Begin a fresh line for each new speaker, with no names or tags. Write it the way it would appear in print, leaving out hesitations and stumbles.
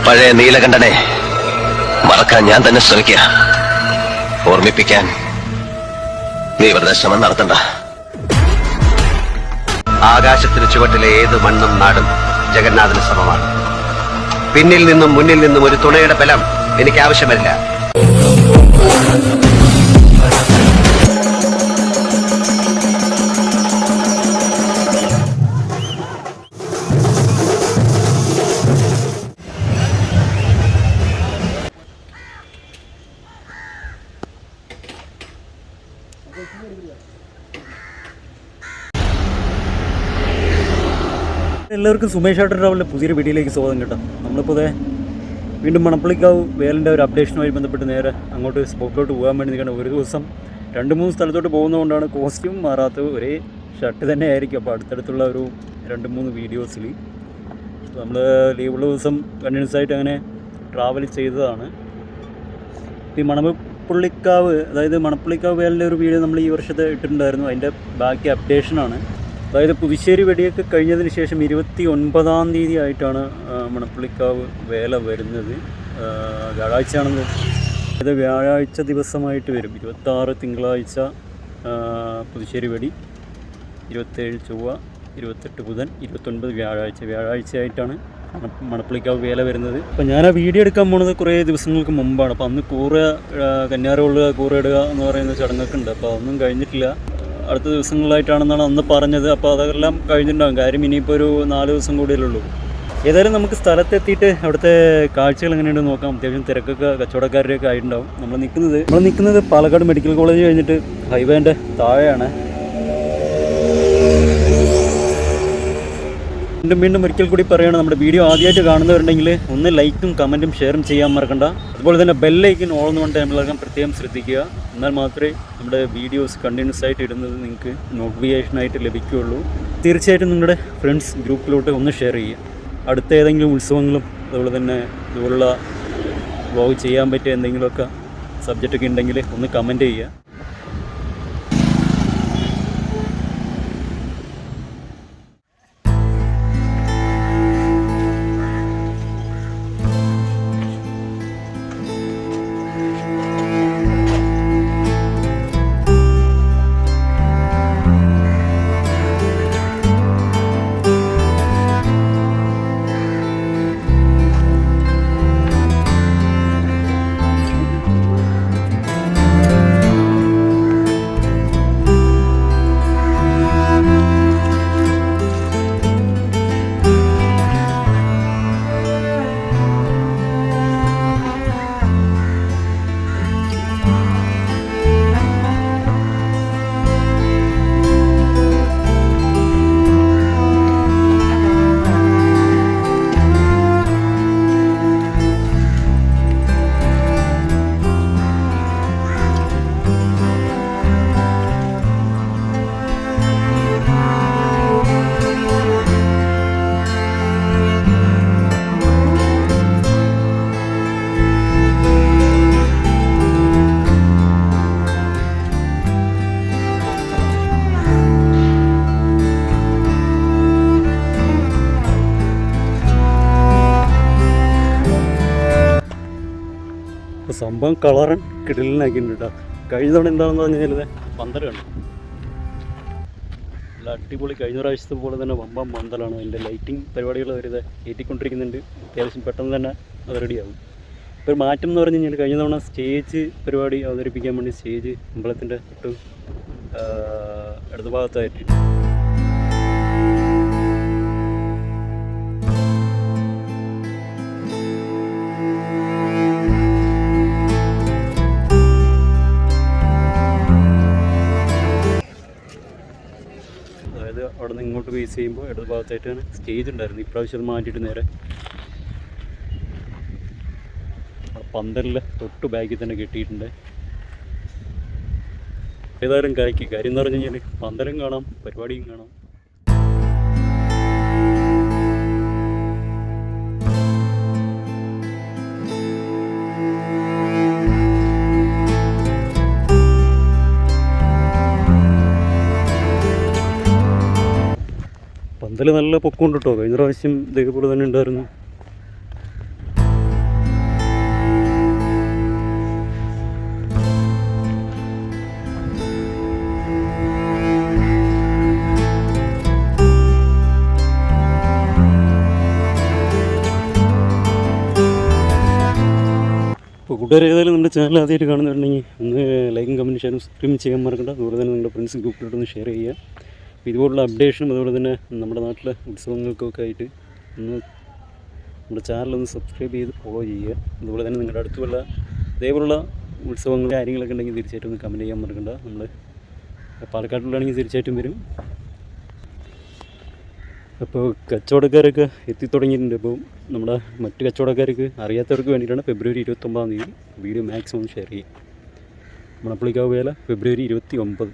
പഴയ നീലകണ്ഠനെ മറക്കാൻ ഞാൻ തന്നെ ശ്രമിക്കുക. ഓർമ്മിപ്പിക്കാൻ നീ വെറുതെ ശ്രമം നടത്തണ്ട.
ആകാശത്തിന് ചുവട്ടിലെ ഏത് മണ്ണും നാടും ജഗന്നാഥന് സമമാണ്. പിന്നിൽ നിന്നും മുന്നിൽ നിന്നും ഒരു തുണയുടെ ബലം എനിക്ക് ആവശ്യമില്ല.
എല്ലാവർക്കും സുമേഷ് ഏട്ടൻ ട്രാവലിൻ്റെ പുതിയൊരു വീഡിയോയിലേക്ക് സ്വാഗതം കേട്ടോ. നമ്മളിപ്പോൾ വീണ്ടും മണപ്പള്ളിക്കാവ് വേലിൻ്റെ ഒരു അപ്ഡേഷനുമായി ബന്ധപ്പെട്ട് നേരെ അങ്ങോട്ട് സ്പോട്ടിലോട്ട് പോകാൻ വേണ്ടി നിൽക്കണം. ഒരു ദിവസം 2-3 സ്ഥലത്തോട്ട് പോകുന്നതുകൊണ്ടാണ് കോസ്റ്റ്യൂം മാറാത്തത്. ഒരേ ഷർട്ട് തന്നെ ആയിരിക്കും. അപ്പോൾ അടുത്തടുത്തുള്ള ഒരു 2-3 വീഡിയോസിൽ നമ്മൾ ലീവുള്ള ദിവസം കണ്ടിന്യൂസ് ആയിട്ട് അങ്ങനെ ട്രാവൽ ചെയ്തതാണ്. ഈ മണപ്പള്ളിക്കാവ്, അതായത് മണപ്പള്ളിക്കാവ് വേലിൻ്റെ ഒരു വീഡിയോ നമ്മൾ ഈ വർഷത്തെ ഇട്ടിട്ടുണ്ടായിരുന്നു. അതിൻ്റെ ബാക്കി അപ്ഡേഷനാണ്. അതായത് പുതുശ്ശേരി വെടിയൊക്കെ കഴിഞ്ഞതിന് ശേഷം 29-ാം തീയതി ആയിട്ടാണ് മണപ്പള്ളിക്കാവ് വേല വരുന്നത്. വ്യാഴാഴ്ചയാണെന്ന്, ഇത് വ്യാഴാഴ്ച ദിവസമായിട്ട് വരും. 26 തിങ്കളാഴ്ച പുതുശ്ശേരി വെടി, 27 ചൊവ്വ, 28 ബുധൻ, 29 വ്യാഴാഴ്ചയായിട്ടാണ് മണപ്പള്ളിക്കാവ് വേല വരുന്നത്. അപ്പോൾ ഞാൻ ആ വീഡിയോ എടുക്കാൻ പോകുന്നത് കുറേ ദിവസങ്ങൾക്ക് മുമ്പാണ്. അപ്പോൾ അന്ന് കൂറ കന്യാറ് കൊള്ളുക, കൂറ ഇടുക എന്ന് പറയുന്ന ചടങ്ങൊക്കെ ഉണ്ട്. അപ്പോൾ അതൊന്നും കഴിഞ്ഞിട്ടില്ല. അടുത്ത ദിവസങ്ങളിലായിട്ടാണെന്നാണ് അന്ന് പറഞ്ഞത്. അപ്പോൾ അതെല്ലാം കഴിഞ്ഞിട്ടുണ്ടാകും. കാര്യം ഇനിയിപ്പോൾ ഒരു 4 ദിവസം കൂടിയല്ലേ ഉള്ളൂ. ഏതായാലും നമുക്ക് സ്ഥലത്തെത്തിയിട്ട് അവിടുത്തെ കാഴ്ചകൾ എങ്ങനെയുണ്ടെന്ന് നോക്കാം. അത്യാവശ്യം തിരക്കൊക്കെ കച്ചവടക്കാരുടെയൊക്കെ ആയിട്ടുണ്ടാവും. നമ്മൾ നിൽക്കുന്നത് പാലക്കാട് മെഡിക്കൽ കോളേജ് കഴിഞ്ഞിട്ട് ഹൈവേൻ്റെ താഴെയാണ്. വീണ്ടും ഒരിക്കൽ കൂടി പറയുകയാണ്, നമ്മുടെ വീഡിയോ ആദ്യമായിട്ട് കാണുന്നവരുണ്ടെങ്കിൽ ഒന്ന് ലൈക്കും കമൻറ്റും ഷെയറും ചെയ്യാൻ മറക്കണ്ട. അതുപോലെ തന്നെ ബെല്ലൈക്കൻ ഓൾ എന്ന് പറഞ്ഞ ടൈമിലാക്കാൻ പ്രത്യേകം ശ്രദ്ധിക്കുക. എന്നാൽ മാത്രമേ നമ്മുടെ വീഡിയോസ് കണ്ടിന്യൂസ് ആയിട്ട് ഇടുന്നത് നിങ്ങൾക്ക് നോട്ടിഫിക്കേഷനായിട്ട് ലഭിക്കുകയുള്ളൂ. തീർച്ചയായിട്ടും നിങ്ങളുടെ ഫ്രണ്ട്സ് ഗ്രൂപ്പിലോട്ട് ഒന്ന് ഷെയർ ചെയ്യുക. അടുത്ത ഏതെങ്കിലും ഉത്സവങ്ങളും അതുപോലെ തന്നെ ഇതുപോലുള്ള വ്ലോഗ് ചെയ്യാൻ പറ്റിയ എന്തെങ്കിലുമൊക്കെ സബ്ജക്റ്റൊക്കെ ഉണ്ടെങ്കിൽ ഒന്ന് കമൻറ്റ് ചെയ്യുക. സംഭവം കളറൻ കിടലിനാക്കിയിട്ടുണ്ട് കേട്ടോ. കഴിഞ്ഞ തവണ എന്താണെന്ന് പറഞ്ഞു കഴിഞ്ഞാൽ പന്തലാണ്, നല്ല അടിപൊളി. കഴിഞ്ഞ പ്രാവശ്യത്തെ പോലെ തന്നെ വമ്പം പന്തലാണ്. അതിൻ്റെ ലൈറ്റിംഗ് പരിപാടികൾ അവരിത് ഏറ്റിക്കൊണ്ടിരിക്കുന്നുണ്ട്. അത്യാവശ്യം പെട്ടെന്ന് തന്നെ അത് റെഡിയാകും. ഇപ്പോൾ ഒരു മാറ്റം എന്ന് പറഞ്ഞു കഴിഞ്ഞാൽ കഴിഞ്ഞ തവണ സ്റ്റേജ് പരിപാടി അവതരിപ്പിക്കാൻ വേണ്ടി സ്റ്റേജ് അമ്പലത്തിൻ്റെ തൊട്ട് ഇടതു ഭാഗത്തായിട്ട് അവിടെ നിന്ന് ഇങ്ങോട്ട് ഫേസ് ചെയ്യുമ്പോൾ ഇടത് ഭാഗത്തായിട്ടാണ് സ്റ്റേജ് ഉണ്ടായിരുന്നു. ഇപ്രാവശ്യം അത് മാറ്റിയിട്ട് നേരെ പന്തലിൽ തൊട്ട് ബാക്കിൽ തന്നെ കെട്ടിയിട്ടുണ്ട്. ഏതായാലും കാര്യം എന്ന് പറഞ്ഞു കഴിഞ്ഞാൽ പന്തലും കാണാം, പരിപാടിയും കാണാം. പന്തൽ നല്ല പൊക്കമുണ്ട് കേട്ടോ. കഴിഞ്ഞ പ്രാവശ്യം ഇതേപോലെ തന്നെ ഉണ്ടായിരുന്നു. കൂട്ടുകാർ ഏതായാലും നമ്മുടെ ചാനൽ ആദ്യമായിട്ട് കാണുന്നുണ്ടെങ്കിൽ ഒന്ന് ലൈക്കും കമൻറ്റ് ഷെയറും സബ്സ്ക്രൈബ് ചെയ്യാൻ മറക്കണ്ട. അതുപോലെ തന്നെ നിങ്ങളുടെ ഫ്രണ്ട്സ് ഗ്രൂപ്പിലോട്ടൊന്ന് ഷെയർ ചെയ്യുക. അപ്പോൾ ഇതുപോലുള്ള അപ്ഡേഷനും അതുപോലെ തന്നെ നമ്മുടെ നാട്ടിലെ ഉത്സവങ്ങൾക്കൊക്കെ ആയിട്ട് ഒന്ന് നമ്മുടെ ചാനലൊന്ന് സബ്സ്ക്രൈബ് ചെയ്ത് ഫോളോ ചെയ്യുക. അതുപോലെ തന്നെ നിങ്ങളുടെ അടുത്തുള്ള ഇതേപോലുള്ള ഉത്സവങ്ങൾ കാര്യങ്ങളൊക്കെ ഉണ്ടെങ്കിൽ തീർച്ചയായിട്ടും ഒന്ന് കമൻറ്റ് ചെയ്യാൻ മറക്കണ്ട. നമ്മൾ പാലക്കാട്ടിലാണെങ്കിൽ തീർച്ചയായിട്ടും വരും. അപ്പോൾ കച്ചവടക്കാരൊക്കെ എത്തിത്തുടങ്ങിയിട്ടുണ്ട്. അപ്പോൾ നമ്മുടെ മറ്റ് കച്ചവടക്കാർക്ക് അറിയാത്തവർക്ക് വേണ്ടിയിട്ടാണ് ഫെബ്രുവരി 29 വീഡിയോ മാക്സിമം ഷെയർ ചെയ്യും. മണപ്പുള്ളിക്കാവ് വേല ഫെബ്രുവരി 29.